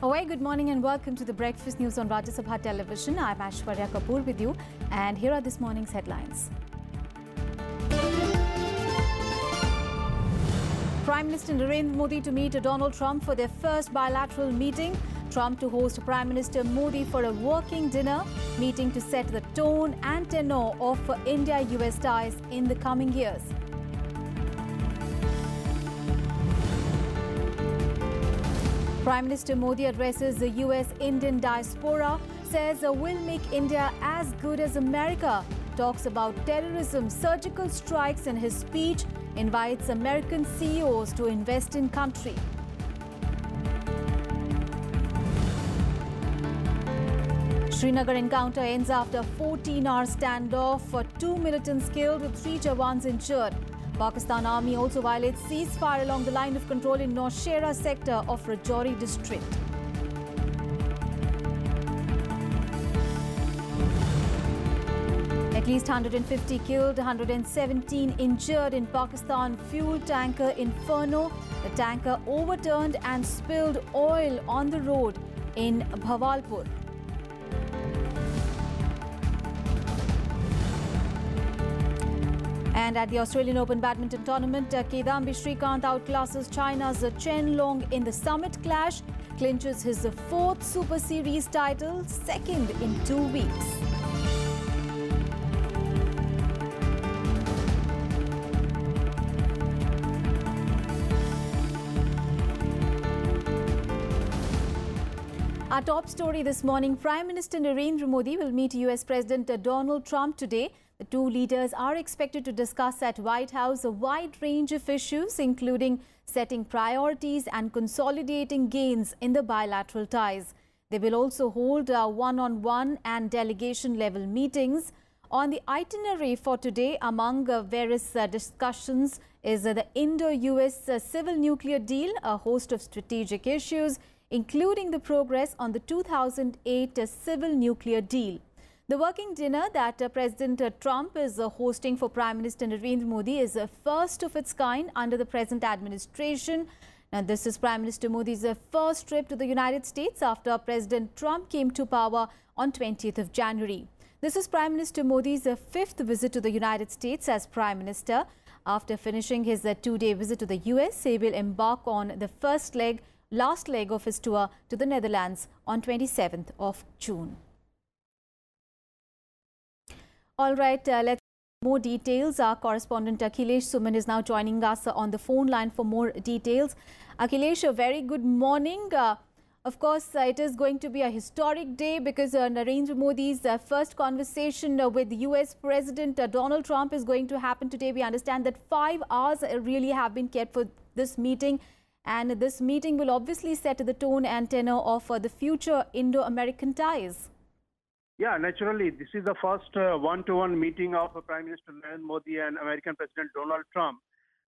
A very good morning and welcome to the Breakfast News on Rajya Sabha television. I'm Aishwarya Kapoor with you, and here are this morning's headlines. Prime Minister Narendra Modi to meet Donald Trump for their first bilateral meeting. Trump to host Prime Minister Modi for a working dinner, meeting to set the tone and tenor of India-US ties in the coming years. Prime Minister Modi addresses the US-Indian diaspora, says we'll make India as good as America, talks about terrorism, surgical strikes in his speech, invites American CEOs to invest in country. Srinagar encounter ends after 14-hour standoff, 2 militants killed with 3 Jawans injured. Pakistan Army also violates ceasefire along the line of control in Naushera sector of Rajouri district. At least 150 killed, 117 injured in Pakistan fuel tanker inferno. The tanker overturned and spilled oil on the road in Bhawalpur. And at the Australian Open badminton tournament, Kedambi Srikanth outclasses China's Chen Long in the summit clash, clinches his 4th Super Series title, 2nd in 2 weeks. Our top story this morning, Prime Minister Narendra Modi will meet US President Donald Trump today. The two leaders are expected to discuss at White House a wide range of issues, including setting priorities and consolidating gains in the bilateral ties. They will also hold one-on-one and delegation-level meetings. On the itinerary for today, among various discussions, is the Indo-US civil nuclear deal, a host of strategic issues, including the progress on the 2008 civil nuclear deal. The working dinner that President Trump is hosting for Prime Minister Narendra Modi is a first of its kind under the present administration. Now, this is Prime Minister Modi's first trip to the United States after President Trump came to power on 20th of January. This is Prime Minister Modi's 5th visit to the United States as Prime Minister. After finishing his 2-day visit to the US, he will embark on the last leg of his tour to the Netherlands on 27th of June. All right, let's get more details. Our correspondent Akhilesh Suman is now joining us on the phone line for more details. Akhilesh, a very good morning. Of course, it is going to be a historic day because Narendra Modi's first conversation with US President Donald Trump is going to happen today. We understand that 5 hours really have been kept for this meeting, and this meeting will obviously set the tone and tenor of the future Indo-American ties. Yeah, naturally, this is the first one-to-one meeting of Prime Minister Narendra Modi and American President Donald Trump.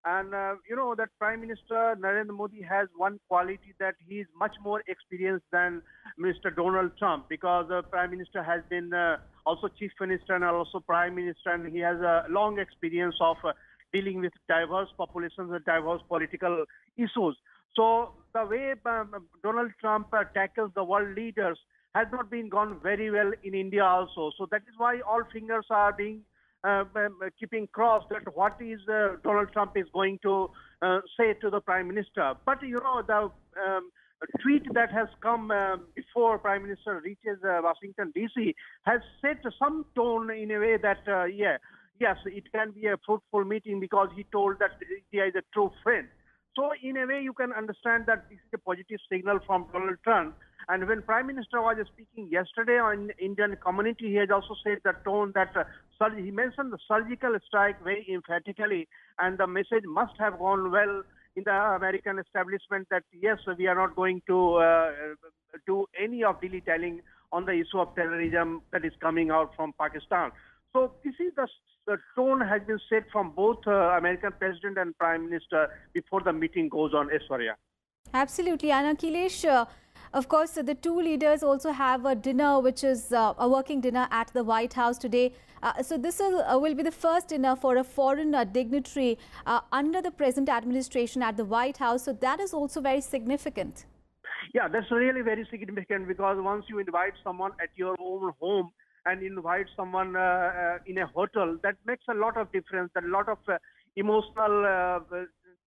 And you know that Prime Minister Narendra Modi has one quality, that he is much more experienced than Mr. Donald Trump, because the Prime Minister has been also Chief Minister and also Prime Minister, and he has a long experience of dealing with diverse populations and diverse political issues. So the way Donald Trump tackles the world leaders has not been gone very well in India also. So that is why all fingers are being keeping crossed that what is Donald Trump is going to say to the Prime Minister. But you know, the tweet that has come before Prime Minister reaches Washington DC has set some tone in a way that yes, it can be a fruitful meeting, because he told that India is a true friend. So in a way, you can understand that this is a positive signal from Donald Trump. And when Prime Minister was speaking yesterday on Indian community, he has also said the tone that he mentioned the surgical strike very emphatically, and the message must have gone well in the American establishment that yes, we are not going to do any of dilly-dallying on the issue of terrorism that is coming out from Pakistan. So this is the tone has been set from both American President and Prime Minister before the meeting goes on, Aishwarya. Absolutely. And Akhilesh, of course, the two leaders also have a dinner, which is a working dinner at the White House today. So this will be the first dinner for a foreign dignitary under the present administration at the White House. So that is also very significant. Yeah, that's really very significant because once you invite someone at your own home and invite someone in a hotel, that makes a lot of difference. A lot of emotional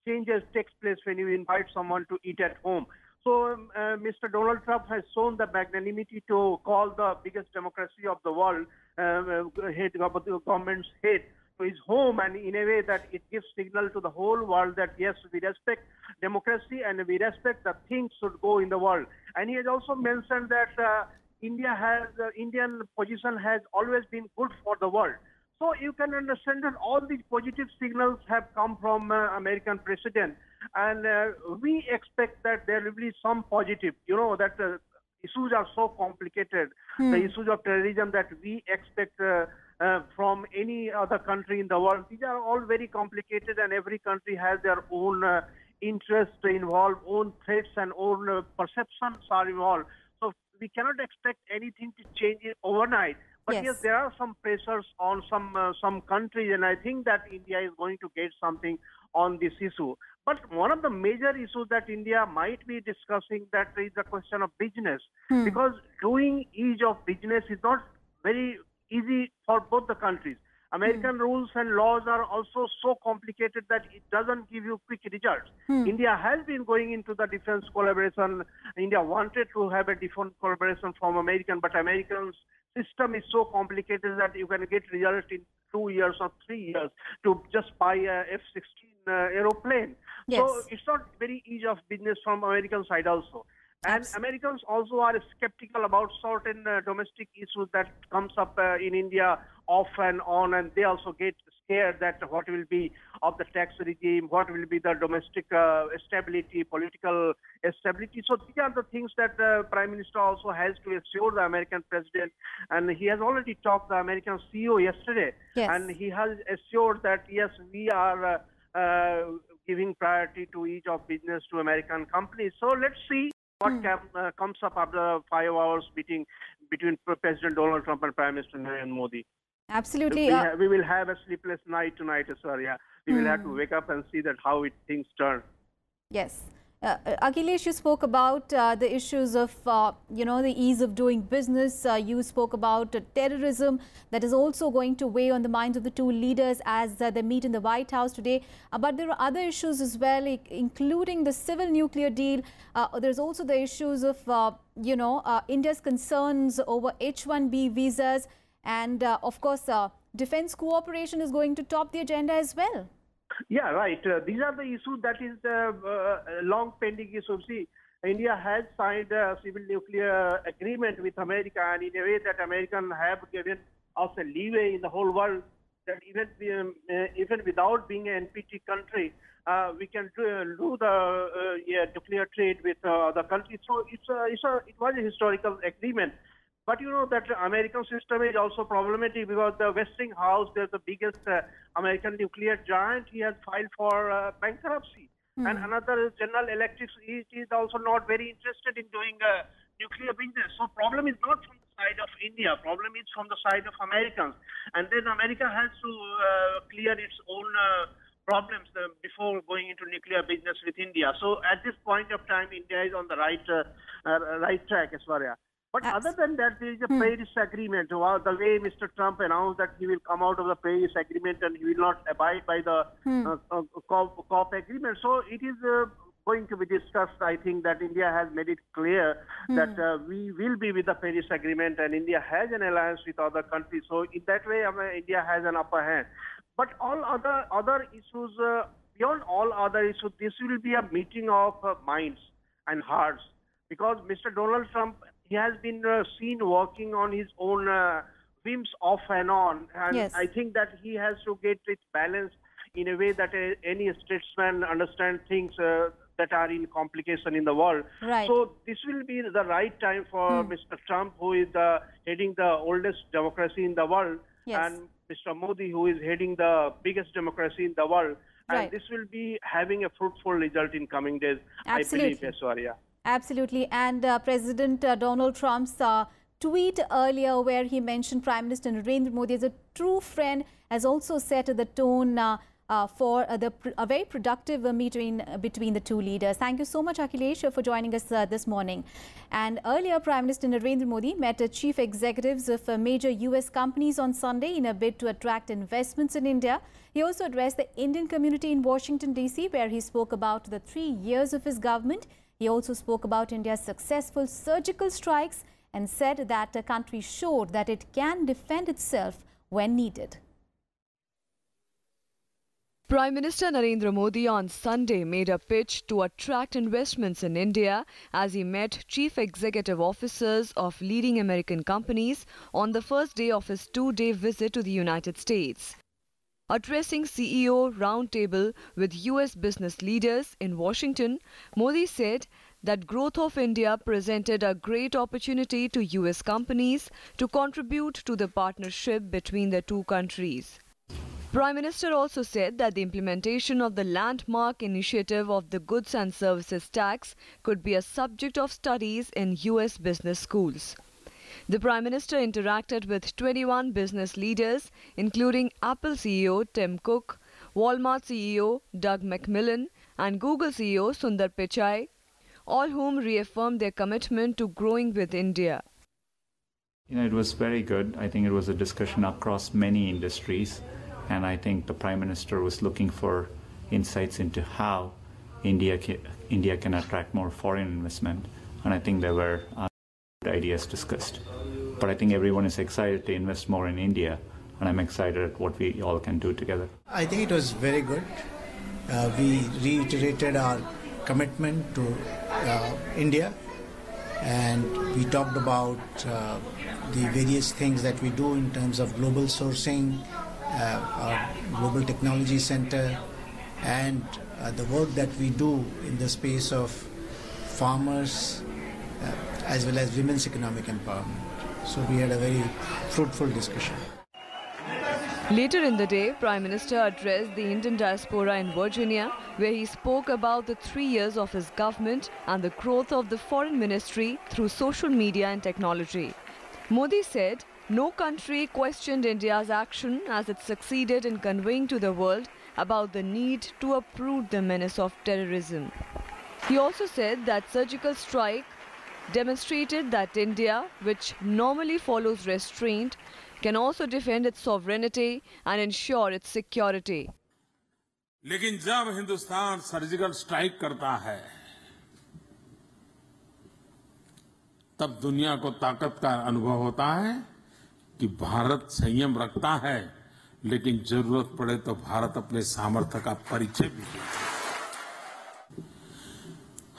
changes takes place when you invite someone to eat at home. So Mr. Donald Trump has shown the magnanimity to call the biggest democracy of the world, head of the government's head, to his home, and in a way that it gives signal to the whole world that yes, we respect democracy and we respect that things should go in the world. And he has also mentioned that Indian position has always been good for the world. So you can understand that all these positive signals have come from American president, and we expect that there will be some positive. You know that issues are so complicated, the issues of terrorism that we expect from any other country in the world. These are all very complicated, and every country has their own interests involved, own threats, and own perceptions are involved. So we cannot expect anything to change it overnight. But yes, there are some pressures on some countries, and I think that India is going to get something on this issue. But one of the major issues that India might be discussing, that is the question of business, because doing ease of business is not very easy for both the countries. American rules and laws are also so complicated that it doesn't give you quick results. India has been going into the defense collaboration. India wanted to have a defense collaboration from American, but Americans' system is so complicated that you can get results in 2 years or 3 years to just buy a F-16 aeroplane. Yes. So it's not very easy of business from American side also. And Americans also are skeptical about certain domestic issues that comes up in India off and on, and they also get scared that what will be of the tax regime, what will be the domestic stability, political stability. So these are the things that Prime Minister also has to assure the American president, and he has already talked to the American CEO yesterday, and he has assured that yes, we are giving priority to ease of business to American companies. So let's see what comes up after 5 hours meeting between President Donald Trump and Prime Minister Narendra Modi. Absolutely. We will have a sleepless night tonight as well. Yeah, we will have to wake up and see that how things turn. Yes. Akhilesh, you spoke about the issues of, the ease of doing business. You spoke about terrorism that is also going to weigh on the minds of the two leaders as they meet in the White House today. But there are other issues as well, including the civil nuclear deal. There's also the issues of, India's concerns over H-1B visas. And, of course, defense cooperation is going to top the agenda as well. Yeah, right. These are the issues that is long pending issue. See, India has signed a civil nuclear agreement with America, and in a way that Americans have given us a leeway in the whole world that even without being an NPT country, we can do the nuclear trade with other countries. So it was a historical agreement. But you know that American system is also problematic because the Westinghouse, there's the biggest American nuclear giant, he has filed for bankruptcy. And another, General Electric, is also not very interested in doing nuclear business. So problem is not from the side of India, problem is from the side of Americans. And then America has to clear its own problems before going into nuclear business with India. So at this point of time, India is on the right track as far as. But other than that, there is a Paris Agreement. The way Mr. Trump announced that he will come out of the Paris Agreement and he will not abide by the COP Agreement. So it is going to be discussed. I think that India has made it clear that we will be with the Paris Agreement, and India has an alliance with other countries. So in that way, India has an upper hand. But all other issues, beyond all other issues, this will be a meeting of minds and hearts. Because Mr. Donald Trump, he has been seen working on his own whims off and on. And I think that he has to get it balanced in a way that any statesman understands things that are in complication in the world. Right. So this will be the right time for Mr. Trump, who is heading the oldest democracy in the world, and Mr. Modi, who is heading the biggest democracy in the world. And this will be having a fruitful result in coming days, I believe, Aishwarya. Absolutely. And President Donald Trump's tweet earlier where he mentioned Prime Minister Narendra Modi as a true friend has also set the tone for a very productive meeting between the two leaders. Thank you so much, Akhilesh, for joining us this morning. And earlier, Prime Minister Narendra Modi met chief executives of major US companies on Sunday in a bid to attract investments in India. He also addressed the Indian community in Washington, D.C., where he spoke about the 3 years of his government. He also spoke about India's successful surgical strikes and said that the country showed that it can defend itself when needed. Prime Minister Narendra Modi on Sunday made a pitch to attract investments in India as he met chief executive officers of leading American companies on the first day of his 2-day visit to the United States. Addressing CEO roundtable with US business leaders in Washington, Modi said that growth of India presented a great opportunity to US companies to contribute to the partnership between the two countries. Prime Minister also said that the implementation of the landmark initiative of the Goods and Services Tax could be a subject of studies in US business schools. The Prime Minister interacted with 21 business leaders, including Apple CEO Tim Cook, Walmart CEO Doug McMillon, and Google CEO Sundar Pichai, all whom reaffirmed their commitment to growing with India. It was very good. I think it was a discussion across many industries. And I think the Prime Minister was looking for insights into how India can attract more foreign investment. And I think there were good ideas discussed. But I think everyone is excited to invest more in India. And I'm excited at what we all can do together. I think it was very good. We reiterated our commitment to India. And we talked about the various things that we do in terms of global sourcing, our Global Technology Center, and the work that we do in the space of farmers as well as women's economic empowerment. So we had a very fruitful discussion. Later in the day, Prime Minister addressed the Indian diaspora in Virginia, where he spoke about the 3 years of his government and the growth of the foreign ministry through social media and technology. Modi said no country questioned India's action as it succeeded in conveying to the world about the need to uproot the menace of terrorism. He also said that surgical strike demonstrated that India, which normally follows restraint, can also defend its sovereignty and ensure its security. लेकिन जब Hindustan surgical strike करता है, तब दुनिया को ताकत का अनुभव होता है कि भारत संयम रखता है, लेकिन जरूरत पड़े तो भारत अपने सामर्थ्य का परिचय भी देता है।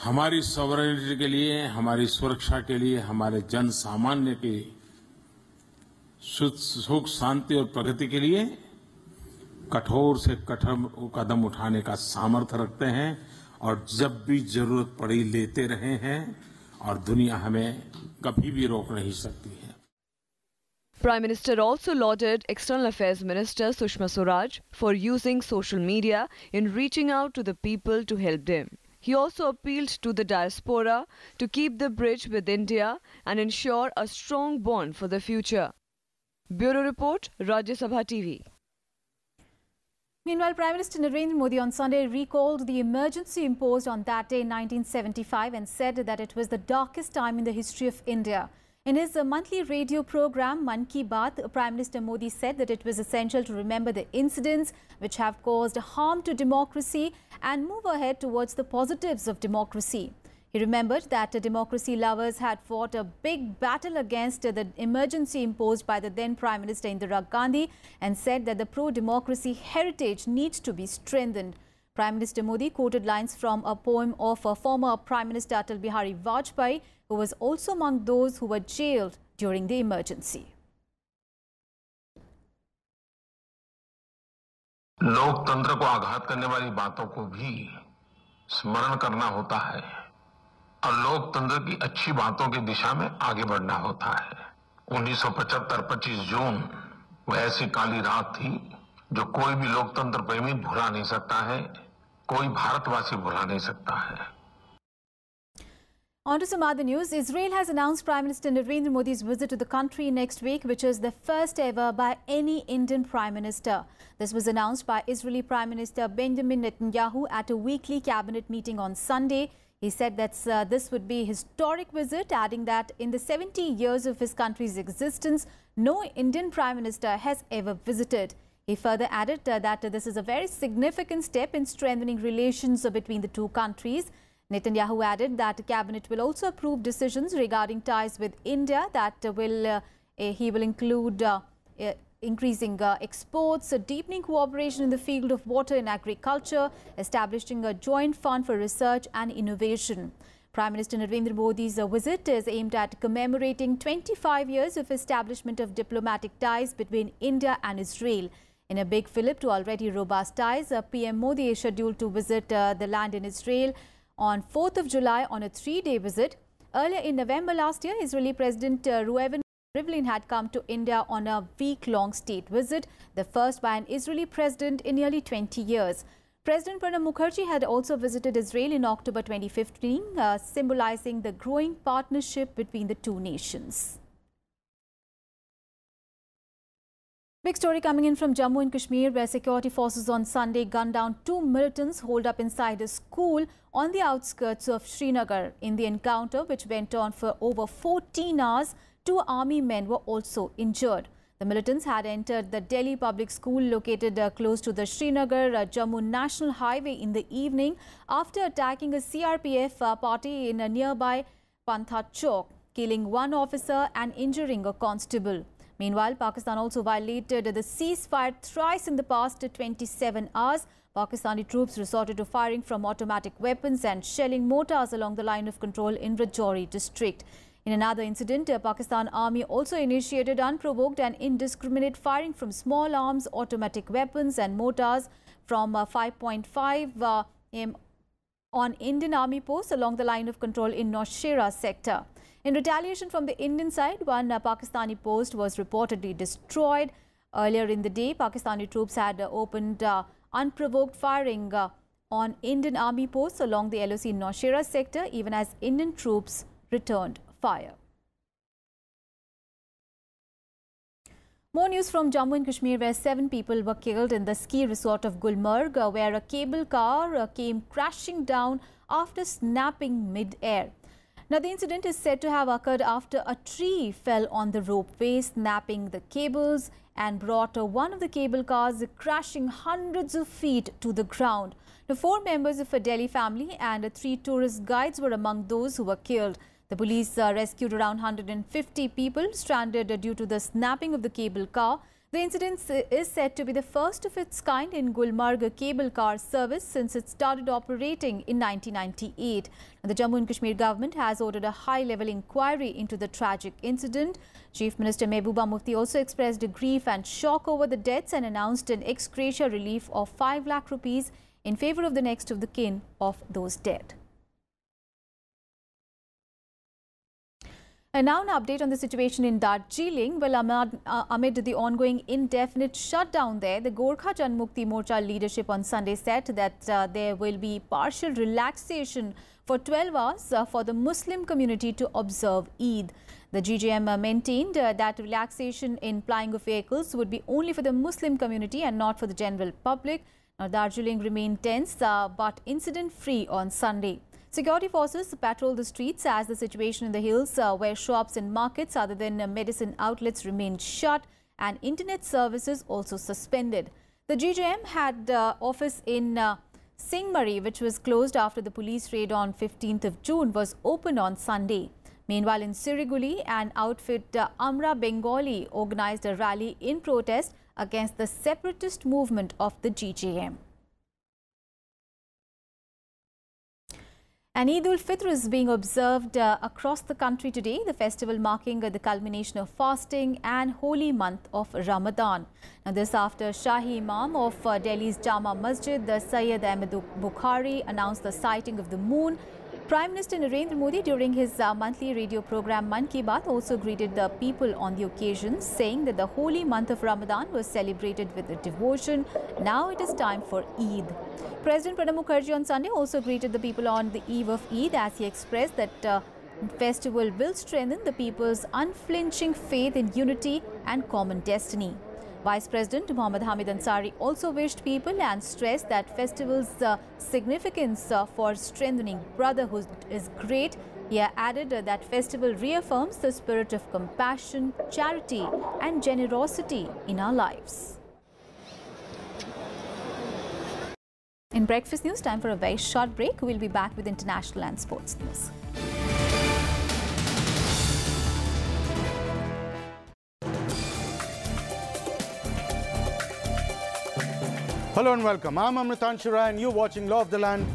हमारी सॉवरेनिटी के लिए, हमारी सुरक्षा के लिए, हमारे जन सामान्य की सुख शांति और प्रगति के लिए कठोर से कठोर कदम उठाने का सामर्थ्य रखते हैं और जब भी जरूरत पड़ी लेते रहे हैं और दुनिया हमें कभी भी रोक नहीं सकती है। Prime Minister also lauded External Affairs Minister Sushma Swaraj for using social media in reaching out to the people to help them. He also appealed to the diaspora to keep the bridge with India and ensure a strong bond for the future. Bureau Report, Rajya Sabha TV. Meanwhile, Prime Minister Narendra Modi on Sunday recalled the emergency imposed on that day in 1975 and said that it was the darkest time in the history of India. In his monthly radio program, Man Ki Baat, Prime Minister Modi said that it was essential to remember the incidents which have caused harm to democracy and move ahead towards the positives of democracy. He remembered that democracy lovers had fought a big battle against the emergency imposed by the then Prime Minister Indira Gandhi and said that the pro-democracy heritage needs to be strengthened. Prime Minister Modi quoted lines from a poem of former Prime Minister Atal Bihari Vajpayee, who was also among those who were jailed during the emergency. लोकतंत्र को आघात करने वाली बातों को भी स्मरण करना होता है और लोकतंत्र की अच्छी बातों की दिशा में आगे बढ़ना होता है। 1975 25 जून वह ऐसी काली रात थी जो कोई भी लोकतंत्र प्रेमी भुला नहीं सकता है, कोई भारतवासी भुला नहीं सकता है। On to some other news. Israel has announced Prime Minister Narendra Modi's visit to the country next week, which is the first ever by any Indian Prime Minister. This was announced by Israeli Prime Minister Benjamin Netanyahu at a weekly cabinet meeting on Sunday. He said that this would be a historic visit, adding that in the 70 years of his country's existence, no Indian Prime Minister has ever visited. He further added that this is a very significant step in strengthening relations between the two countries. Netanyahu added that the cabinet will also approve decisions regarding ties with India that he will include increasing exports, deepening cooperation in the field of water and agriculture, establishing a joint fund for research and innovation. Prime Minister Narendra Modi's visit is aimed at commemorating 25 years of establishment of diplomatic ties between India and Israel. In a big fillip to already robust ties, PM Modi is scheduled to visit the land in Israel on 4th of July on a 3-day visit. Earlier in November last year, Israeli President Reuven Rivlin had come to India on a week-long state visit, the first by an Israeli president in nearly 20 years. President Pranab Mukherjee had also visited Israel in October 2015, symbolizing the growing partnership between the two nations. Big story coming in from Jammu and Kashmir, where security forces on Sunday gunned down 2 militants holed up inside a school on the outskirts of Srinagar. In the encounter, which went on for over 14 hours, 2 army men were also injured. The militants had entered the Delhi public school located close to the Srinagar-Jammu National Highway in the evening after attacking a CRPF party in a nearby Pantha Chowk, killing 1 officer and injuring a constable. Meanwhile, Pakistan also violated the ceasefire thrice in the past 27 hours. Pakistani troops resorted to firing from automatic weapons and shelling mortars along the line of control in Rajouri district. In another incident, Pakistan Army also initiated unprovoked and indiscriminate firing from small arms, automatic weapons and mortars from 5.5 m on Indian Army posts along the line of control in Naushera sector. In retaliation from the Indian side, 1 Pakistani post was reportedly destroyed. Earlier in the day, Pakistani troops had opened unprovoked firing on Indian Army posts along the LOC Naushera sector, even as Indian troops returned fire. More news from Jammu and Kashmir, where 7 people were killed in the ski resort of Gulmarg, where a cable car came crashing down after snapping mid-air. Now, the incident is said to have occurred after a tree fell on the ropeway, snapping the cables and brought one of the cable cars crashing hundreds of feet to the ground. The 4 members of a Delhi family and 3 tourist guides were among those who were killed. The police rescued around 150 people stranded due to the snapping of the cable car. The incident is said to be the first of its kind in Gulmarg cable car service since it started operating in 1998. The Jammu and Kashmir government has ordered a high-level inquiry into the tragic incident. Chief Minister Mehbooba Mufti also expressed grief and shock over the deaths and announced an ex gratia relief of 5 lakh rupees in favour of the next of the kin of those dead. And now an update on the situation in Darjeeling. Well, amid the ongoing indefinite shutdown there, the Gorkha Janmukti Morcha leadership on Sunday said that there will be partial relaxation for 12 hours for the Muslim community to observe Eid. The GJM maintained that relaxation in plying of vehicles would be only for the Muslim community and not for the general public. Now, Darjeeling remained tense but incident-free on Sunday. Security forces patrol the streets as the situation in the hills where shops and markets other than medicine outlets remained shut and internet services also suspended. The GJM had office in Singmari, which was closed after the police raid on 15th of June, was open on Sunday. Meanwhile, in Siriguli, an outfit Amra Bengali organized a rally in protest against the separatist movement of the GJM. And Eid ul-Fitr is being observed across the country today, the festival marking the culmination of fasting and holy month of Ramadan. Now, this after Shahi Imam of Delhi's Jama Masjid, the Sayyid Ahmed Bukhari, announced the sighting of the moon. Prime Minister Narendra Modi, during his monthly radio program Mann Ki Baat, also greeted the people on the occasion, saying that the holy month of Ramadan was celebrated with devotion. Now it is time for Eid. President Pranab Mukherjee on Sunday also greeted the people on the eve of Eid, as he expressed that The festival will strengthen the people's unflinching faith in unity and common destiny. Vice President Mohammad Hamid Ansari also wished people and stressed that festival's significance for strengthening brotherhood is great. He added that festival reaffirms the spirit of compassion, charity and generosity in our lives. In Breakfast News, time for a very short break. We'll be back with international and sports news. Hello and welcome. I'm Amritan Shura and you're watching Law of the Land.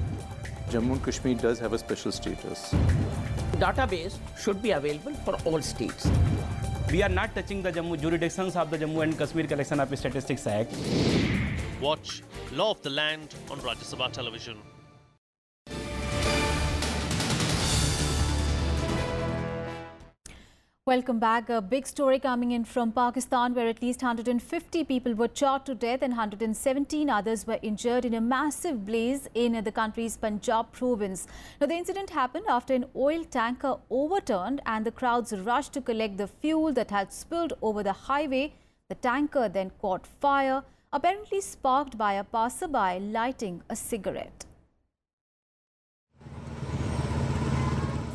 Jammu and Kashmir does have a special status. Database should be available for all states. We are not touching the jurisdictions of the Jammu and Kashmir Collection of Statistics Act. Watch Law of the Land on Rajya Sabha television. Welcome back. A big story coming in from Pakistan, where at least 150 people were shot to death and 117 others were injured in a massive blaze in the country's Punjab province. Now, the incident happened after an oil tanker overturned and the crowds rushed to collect the fuel that had spilled over the highway. The tanker then caught fire, apparently sparked by a passerby lighting a cigarette.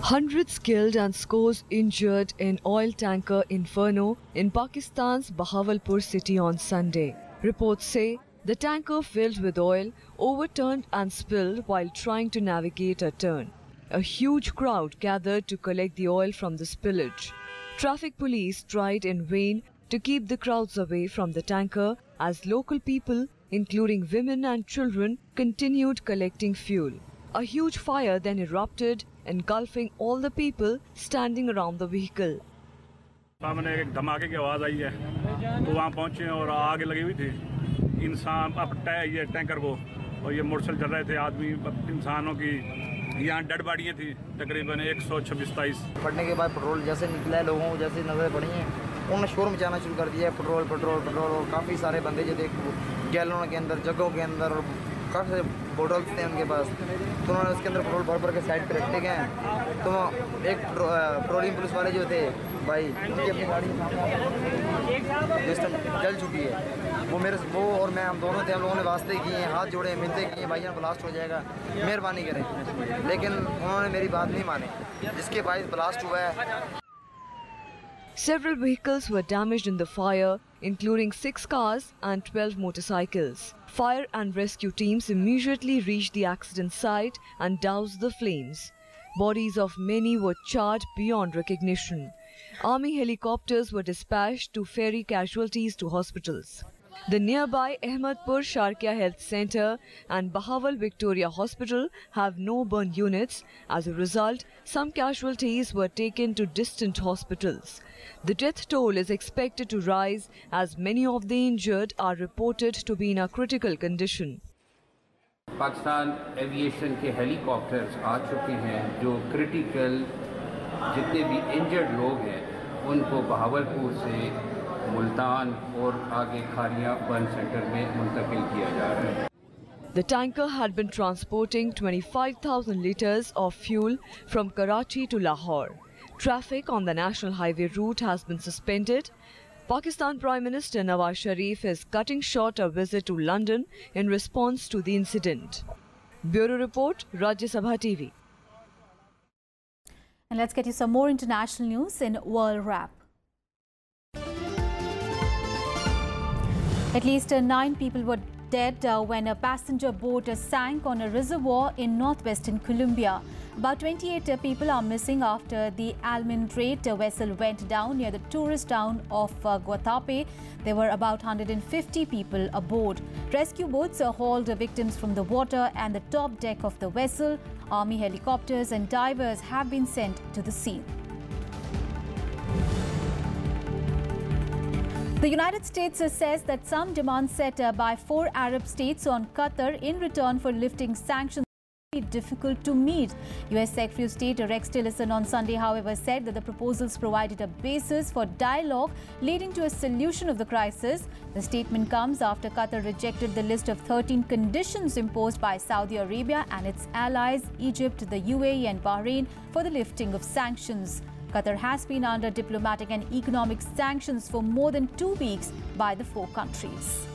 Hundreds killed and scores injured in oil tanker inferno in Pakistan's Bahawalpur city on Sunday. Reports say the tanker filled with oil overturned and spilled while trying to navigate a turn. A huge crowd gathered to collect the oil from the spillage. Traffic police tried in vain to keep the crowds away from the tanker as local people, including women and children, continued collecting fuel. A huge fire then erupted, engulfing all the people standing around the vehicle. सामने एक धमाके की आवाज़ आई है, तो वहाँ पहुँचे और आग लगी हुई थी। इंसान अब ये टैंकर को और ये मोटरसाइकिल चल रहे थे आदमी, इंसानों की यहाँ डेड बॉडियाँ थी तकरीबन 126-27। फटने के बाद पेट्रोल जैसे निकला है, लोगों को जैसे नजरें पड़ी हैं, उन्होंने शोर मचाना शुरू कर दिया है। पेट्रोल पेट्रोल पेट्रोल और काफ़ी सारे बंदे जो थे गैलनों के अंदर, जगहों के अंदर और काफ़ी सारे बोटल्स थे उनके पास, तो उन्होंने उसके अंदर पेट्रोल भर भर के साइड पे रखते गए। तो एक पेट्रोलिंग पुलिस वाले जो थे भाई, उनकी अपनी गाड़ी जिस टाइम जल चुकी है, वो और मैं, हम दोनों थे, हम लोगों ने वास्ते किए, हाथ जोड़े, मिलते किए, भाई यहाँ ब्लास्ट हो जाएगा, मेहरबानी करें, लेकिन उन्होंने मेरी बात नहीं मानी, जिसके बाद ब्लास्ट हुआ है। Several vehicles were damaged in the fire, including 6 cars and 12 motorcycles. Fire and rescue teams immediately reached the accident site and doused the flames. Bodies of many were charred beyond recognition. Army helicopters were dispatched to ferry casualties to hospitals. The nearby Ahmedpur Sharkia Health Centre and Bahawal Victoria Hospital have no burn units. As a result, some casualties were taken to distant hospitals. The death toll is expected to rise as many of the injured are reported to be in a critical condition. Pakistan aviation के helicopters आ चुके हैं, जो critical जितने भी injured लोग हैं उनको बहावलपुर से मुल्तान और आगे खारिया बर्न सेंटर में मुंतकिल किया जा रहा है. The tanker had been transporting 25,000 litres of fuel from Karachi to Lahore. Traffic on the national highway route has been suspended. Pakistan Prime Minister Nawaz Sharif is cutting short a visit to London in response to the incident. Bureau Report, Rajya Sabha TV. And let's get you some more international news in World Wrap. At least 9 people were dead when a passenger boat sank on a reservoir in northwestern Colombia. About 28 people are missing after the Almendrate vessel went down near the tourist town of Guatape. There were about 150 people aboard. Rescue boats hauled victims from the water and the top deck of the vessel. Army helicopters and divers have been sent to the scene. The United States says that some demands set by 4 Arab states on Qatar in return for lifting sanctions be difficult to meet. US Secretary of State Rex Tillerson on Sunday, however, said that the proposals provided a basis for dialogue leading to a solution of the crisis. The statement comes after Qatar rejected the list of 13 conditions imposed by Saudi Arabia and its allies, Egypt, the UAE and Bahrain, for the lifting of sanctions. Qatar has been under diplomatic and economic sanctions for more than 2 weeks by the 4 countries.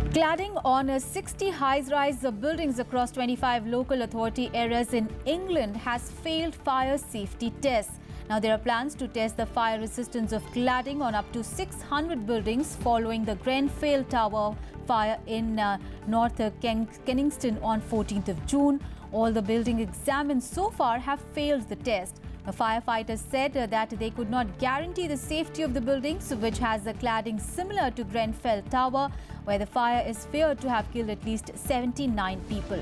Cladding on 60 high-rise buildings across 25 local authority areas in England has failed fire safety tests. Now, there are plans to test the fire resistance of cladding on up to 600 buildings following the Grenfell Tower fire in North Kensington on 14th of June. All the buildings examined so far have failed the test. The firefighters said that they could not guarantee the safety of the buildings, which has a cladding similar to Grenfell Tower, where the fire is feared to have killed at least 79 people.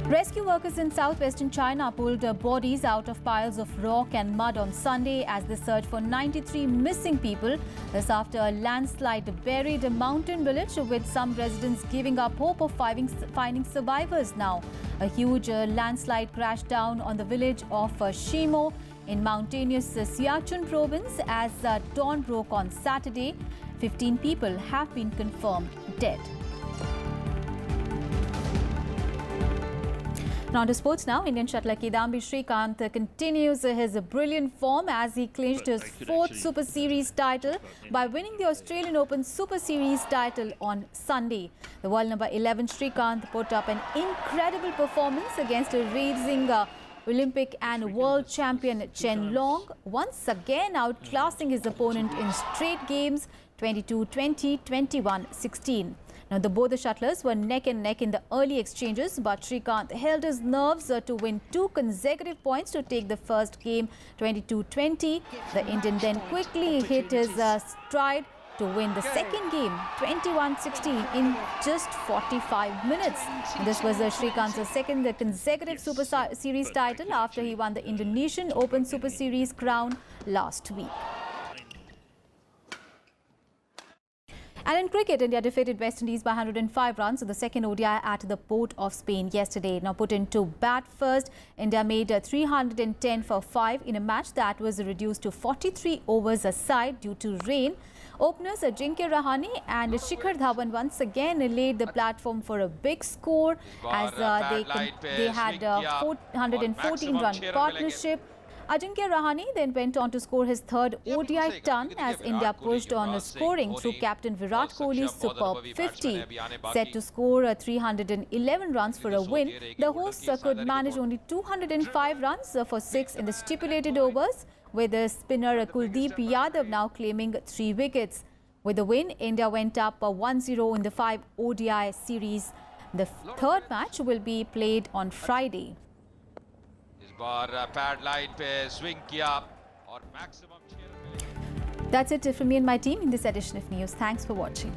Rescue workers in southwestern China pulled bodies out of piles of rock and mud on Sunday as they search for 93 missing people. This after a landslide buried a mountain village, with some residents giving up hope of finding survivors now. A huge landslide crashed down on the village of Shimo in mountainous Sichuan province as dawn broke on Saturday. 15 people have been confirmed dead. Now to sports now. Indian shuttler Kidambi Srikanth continues his brilliant form as he clinched his 4th Super Series title by winning the Australian Open Super Series title on Sunday. The world number 11 Srikanth put up an incredible performance against a rising Olympic and world champion Chen Long, once again outclassing his opponent in straight games 22-20, 21-16. Now, both the shuttlers were neck and neck in the early exchanges, but Srikanth held his nerves to win 2 consecutive points to take the first game 22-20. The Indian then quickly hit his stride to win the second game 21-16 in just 45 minutes. And this was Srikanth's second consecutive Super Series title after he won the Indonesian Open Super Series crown last week. And in cricket, India defeated West Indies by 105 runs in the second ODI at the Port of Spain yesterday. Now put into bat first, India made 310 for 5 in a match that was reduced to 43 overs aside due to rain. Openers Ajinkya Rahane and Shikhar Dhawan once again laid the platform for a big score as they had a 114-run partnership. Ajinkya Rahane then went on to score his 3rd ODI ton as India pushed on scoring through captain Virat Kohli's superb 50. Set to score 311 runs for a win, the hosts could manage only 205 runs for 6 in the stipulated overs, with the spinner Kuldeep Yadav now claiming 3 wickets. With the win, India went up 1-0 in the 5 ODI series. The 3rd match will be played on Friday. That's it from me and my team in this edition of News. Thanks for watching.